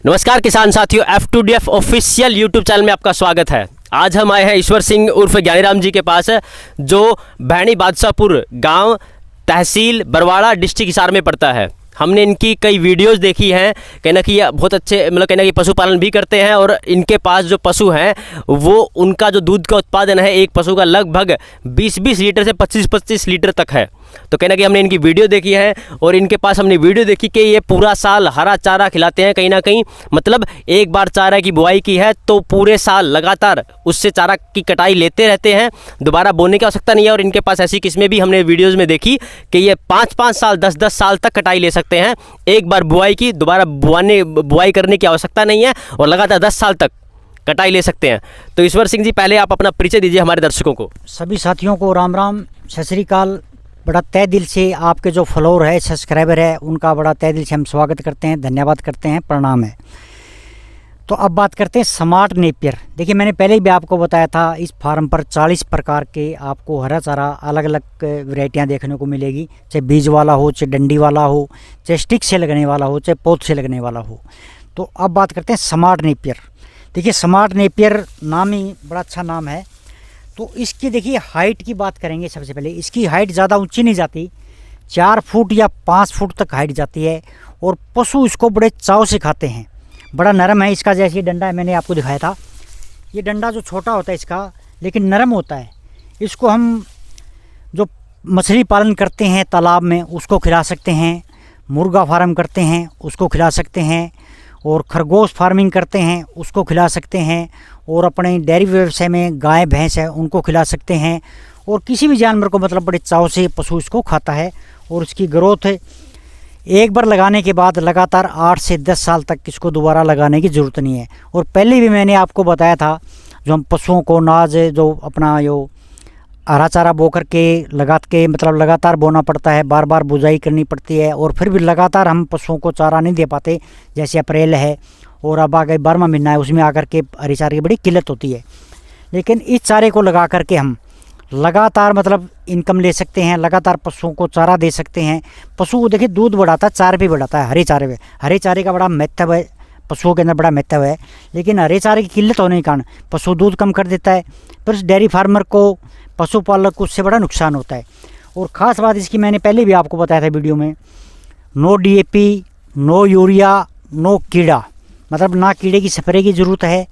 नमस्कार किसान साथियों, F2DF ऑफिशियल यूट्यूब चैनल में आपका स्वागत है। आज हम आए हैं ईश्वर सिंह उर्फ ज्ञानीराम जी के पास, जो भैणी बादशाहपुर गांव तहसील बरवाड़ा डिस्ट्रिक्ट हिसार में पड़ता है। हमने इनकी कई वीडियोस देखी हैं। कहना कि ये बहुत अच्छे कहना कि पशुपालन भी करते हैं और इनके पास जो पशु हैं वो उनका जो दूध का उत्पादन है एक पशु का लगभग 20-20 लीटर से 25-25 लीटर तक है। तो कहना कि हमने इनकी वीडियो देखी है और इनके पास हमने वीडियो देखी कि ये पूरा साल हरा चारा खिलाते हैं। कहीं ना कहीं मतलब एक बार चारा की बुआई की है तो पूरे साल लगातार उससे चारा की कटाई लेते रहते हैं, दोबारा बोने की आवश्यकता नहीं है। और इनके पास ऐसी किस्में भी हमने वीडियोज़ में देखी कि ये 5-5 साल 10-10 साल तक कटाई ले सकते हैं। एक बार बुआई की दोबारा बुआई करने की आवश्यकता नहीं है और लगातार 10 साल तक कटाई ले सकते हैं। तो ईश्वर सिंह जी, पहले आप अपना परिचय दीजिए हमारे दर्शकों को। सभी साथियों को राम राम, सत श्री अकाल। बड़ा तय दिल से आपके जो फॉलोअर है, सब्सक्राइबर है, उनका बड़ा तय दिल से हम स्वागत करते हैं, धन्यवाद करते हैं, प्रणाम है। तो अब बात करते हैं स्मार्ट नेपियर। देखिए, मैंने पहले भी आपको बताया था इस फार्म पर 40 प्रकार के आपको हरा चारा अलग अलग वैरायटियाँ देखने को मिलेगी, चाहे बीज वाला हो, चाहे डंडी वाला हो, चाहे स्टिक से लगने वाला हो, चाहे पौध से लगने वाला हो। तो अब बात करते हैं स्मार्ट नेपियर। देखिए, स्मार्ट नेपियर नाम ही बड़ा अच्छा नाम है। तो इसकी देखिए हाइट की बात करेंगे। सबसे पहले इसकी हाइट ज़्यादा ऊंची नहीं जाती, 4 फुट या 5 फुट तक हाइट जाती है और पशु इसको बड़े चाव से खाते हैं। बड़ा नरम है इसका, जैसे डंडा है मैंने आपको दिखाया था। ये डंडा जो छोटा होता है इसका, लेकिन नरम होता है। इसको हम जो मछली पालन करते हैं तालाब में उसको खिला सकते हैं, मुर्गा फार्म करते हैं उसको खिला सकते हैं, और खरगोश फार्मिंग करते हैं उसको खिला सकते हैं, और अपने डेयरी व्यवसाय में गाय भैंस है उनको खिला सकते हैं, और किसी भी जानवर को मतलब बड़े चाव से पशु इसको खाता है। और इसकी ग्रोथ एक बार लगाने के बाद लगातार 8 से 10 साल तक इसको दोबारा लगाने की ज़रूरत नहीं है। और पहले भी मैंने आपको बताया था, जो हम पशुओं को नाज जो अपना जो हरा चारा बो करके लगा के मतलब लगातार बोना पड़ता है, बार बार बुझाई करनी पड़ती है, और फिर भी लगातार हम पशुओं को चारा नहीं दे पाते। जैसे अप्रैल है और अब आगे 12वां महीना है, उसमें आकर के हरी चारे की बड़ी किल्लत होती है। लेकिन इस चारे को लगा करके हम लगातार मतलब इनकम ले सकते हैं, लगातार पशुओं को चारा दे सकते हैं। पशु को देखिए दूध बढ़ाता है, चारे भी बढ़ाता है। हरे चारे में हरे चारे का बड़ा महत्व है, पशुओं के अंदर बड़ा महत्व है। लेकिन हरे चारे की किल्लत होने के कारण पशु दूध कम कर देता है, पर डेयरी फार्मर को, पशुपालक को उससे बड़ा नुकसान होता है। और ख़ास बात इसकी मैंने पहले भी आपको बताया था वीडियो में, no DAP, no urea, no कीड़ा। मतलब ना कीड़े की स्प्रे की ज़रूरत है,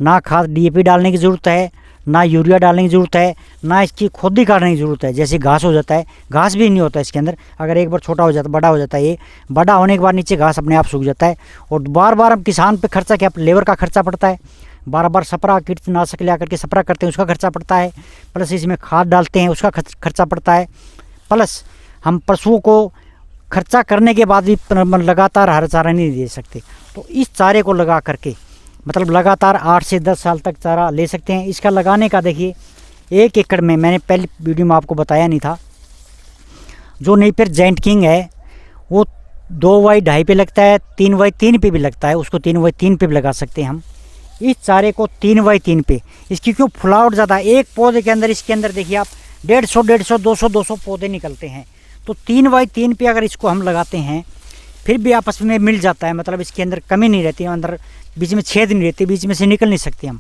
ना खाद DAP डालने की ज़रूरत है, ना यूरिया डालने की ज़रूरत है, ना इसकी खोदी काटने की ज़रूरत है। जैसे घास हो जाता है, घास भी नहीं होता इसके अंदर। अगर एक बार छोटा हो जाता, बड़ा हो जाता है, ये बड़ा होने के बाद नीचे घास अपने आप सूख जाता है। और बार बार अब किसान पे खर्चा क्या, लेबर का खर्चा पड़ता है, बार बार स्प्रे कीटनाशक ले आकर के स्प्रे करते हैं उसका खर्चा पड़ता है, प्लस इसमें खाद डालते हैं उसका खर्चा पड़ता है, प्लस हम पशुओं को खर्चा करने के बाद भी लगातार हरा चारा नहीं दे सकते। तो इस चारे को लगा करके मतलब लगातार 8 से 10 साल तक चारा ले सकते हैं। इसका लगाने का देखिए 1 एकड़ में, मैंने पहले वीडियो में आपको बताया नहीं था, जो नेपियर जायंट किंग है वो 2x2.5 पे लगता है, 3x3 पे भी लगता है, उसको 3x3 पे भी लगा सकते हैं हम। इस चारे को 3x3 पे, इसकी क्यों फुलावट ज़्यादा है, एक पौधे के अंदर इसके अंदर देखिए आप 150, 200 पौधे निकलते हैं। तो 3x3 पे अगर इसको हम लगाते हैं फिर भी आपस में मिल जाता है, मतलब इसके अंदर कमी नहीं रहती, अंदर बीच में छेद नहीं रहती, बीच में से निकल नहीं सकते हम।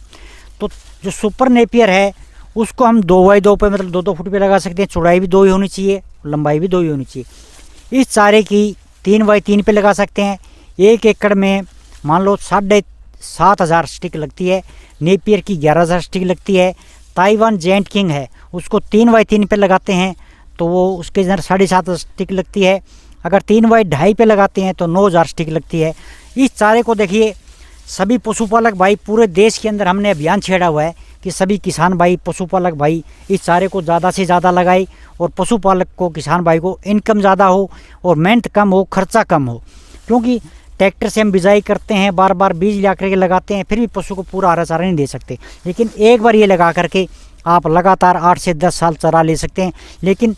तो जो सुपर नेपियर है उसको हम 2x2 पे मतलब 2-2 फुट पे लगा सकते हैं। चौड़ाई भी 2 ही होनी चाहिए, लंबाई भी 2 ही होनी चाहिए। इस चारे की 3x3 पे लगा सकते हैं। 1 एकड़ में मान लो 7,500 स्टिक लगती है, नेपियर की 11,000 स्टिक लगती है। ताइवान जायंट किंग है उसको 3x3 पे लगाते हैं तो वो उसके अंदर 7.5 स्टिक लगती है। अगर 3x2.5 पे लगाते हैं तो 9,000 स्टिक लगती है। इस चारे को देखिए सभी पशुपालक भाई, पूरे देश के अंदर हमने अभियान छेड़ा हुआ है कि सभी किसान भाई, पशुपालक भाई इस चारे को ज़्यादा से ज़्यादा लगाए, और पशुपालक को, किसान भाई को इनकम ज़्यादा हो और मेहनत कम हो, खर्चा कम हो। क्योंकि ट्रैक्टर से हम बिजाई करते हैं, बार बार बीज ला करके लगाते हैं, फिर भी पशु को पूरा हरा चारा नहीं दे सकते। लेकिन एक बार ये लगा करके आप लगातार 8 से 10 साल चारा ले सकते हैं। लेकिन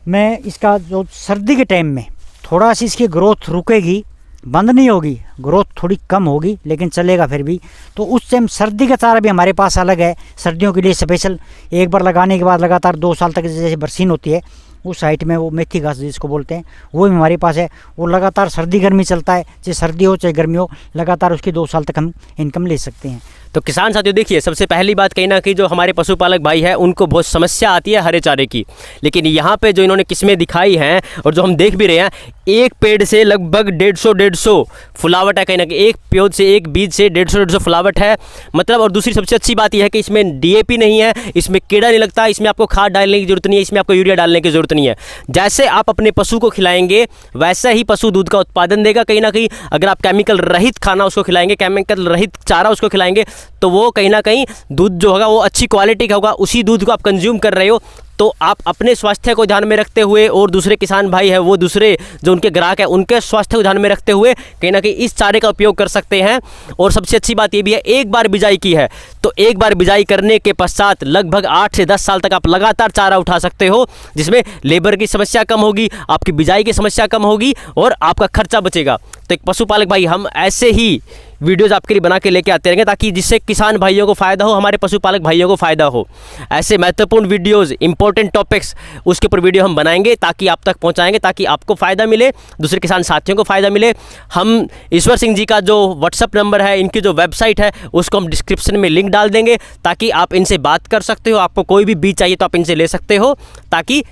मैं इसका जो सर्दी के टाइम में थोड़ा सी इसकी ग्रोथ रुकेगी, बंद नहीं होगी, ग्रोथ थोड़ी कम होगी, लेकिन चलेगा फिर भी। तो उस टाइम सर्दी का चारा भी हमारे पास अलग है, सर्दियों के लिए स्पेशल। एक बार लगाने के बाद लगातार 2 साल तक जैसे बरसीन होती है उस हाइट में वो मेथी घास जिसको बोलते हैं वो भी हमारे पास है। वो लगातार सर्दी गर्मी चलता है, चाहे सर्दी हो चाहे गर्मी हो, लगातार उसकी 2 साल तक हम इनकम ले सकते हैं। तो किसान साथियों देखिए, सबसे पहली बात कहीं ना कहीं जो हमारे पशुपालक भाई है उनको बहुत समस्या आती है हरे चारे की, लेकिन यहाँ पे जो इन्होंने किस्में दिखाई हैं और जो हम देख भी रहे हैं, एक पेड़ से लगभग 150 फुलावट है, कहीं ना कहीं एक पौध से, एक बीज से 150 फुलावट है मतलब। और दूसरी सबसे अच्छी बात यह है कि इसमें डीएपी नहीं है, इसमें कीड़ा नहीं लगता, इसमें आपको खाद डालने की जरूरत नहीं है, इसमें आपको यूरिया डालने की जरूरत नहीं है। जैसे आप अपने पशु को खिलाएंगे वैसे ही पशु दूध का उत्पादन देगा कहीं ना कहीं। अगर आप केमिकल रहित खाना उसको खिलाएंगे, केमिकल रहित चारा उसको खिलाएंगे, तो वो कहीं ना कहीं दूध जो होगा वो अच्छी क्वालिटी का होगा। उसी दूध को आप कंज्यूम कर रहे हो, तो आप अपने स्वास्थ्य को ध्यान में रखते हुए और दूसरे किसान भाई है वो दूसरे जो उनके ग्राहक हैं उनके स्वास्थ्य को ध्यान में रखते हुए कहीं ना कहीं इस चारे का उपयोग कर सकते हैं। और सबसे अच्छी बात ये भी है, एक बार बिजाई की है तो एक बार बिजाई करने के पश्चात लगभग 8 से 10 साल तक आप लगातार चारा उठा सकते हो, जिसमें लेबर की समस्या कम होगी, आपकी बिजाई की समस्या कम होगी और आपका खर्चा बचेगा। तो एक पशुपालक भाई हम ऐसे ही वीडियोज़ आपके लिए बना के लेके आते रहेंगे ताकि जिससे किसान भाइयों को फ़ायदा हो, हमारे पशुपालक भाइयों को फ़ायदा हो। ऐसे महत्वपूर्ण वीडियोज़, इंपॉर्टेंट टॉपिक्स उसके ऊपर वीडियो हम बनाएंगे ताकि आप तक पहुंचाएंगे, ताकि आपको फ़ायदा मिले, दूसरे किसान साथियों को फ़ायदा मिले। हम ईश्वर सिंह जी का जो व्हाट्सअप नंबर है, इनकी जो वेबसाइट है उसको हम डिस्क्रिप्शन में लिंक डाल देंगे ताकि आप इनसे बात कर सकते हो। आपको कोई भी बीज चाहिए तो आप इनसे ले सकते हो, ताकि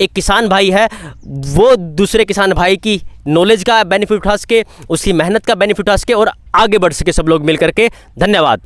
एक किसान भाई है वो दूसरे किसान भाई की नॉलेज का बेनिफिट उठा सके, उसकी मेहनत का बेनिफिट उठा सके और आगे बढ़ सके सब लोग मिल करके। धन्यवाद।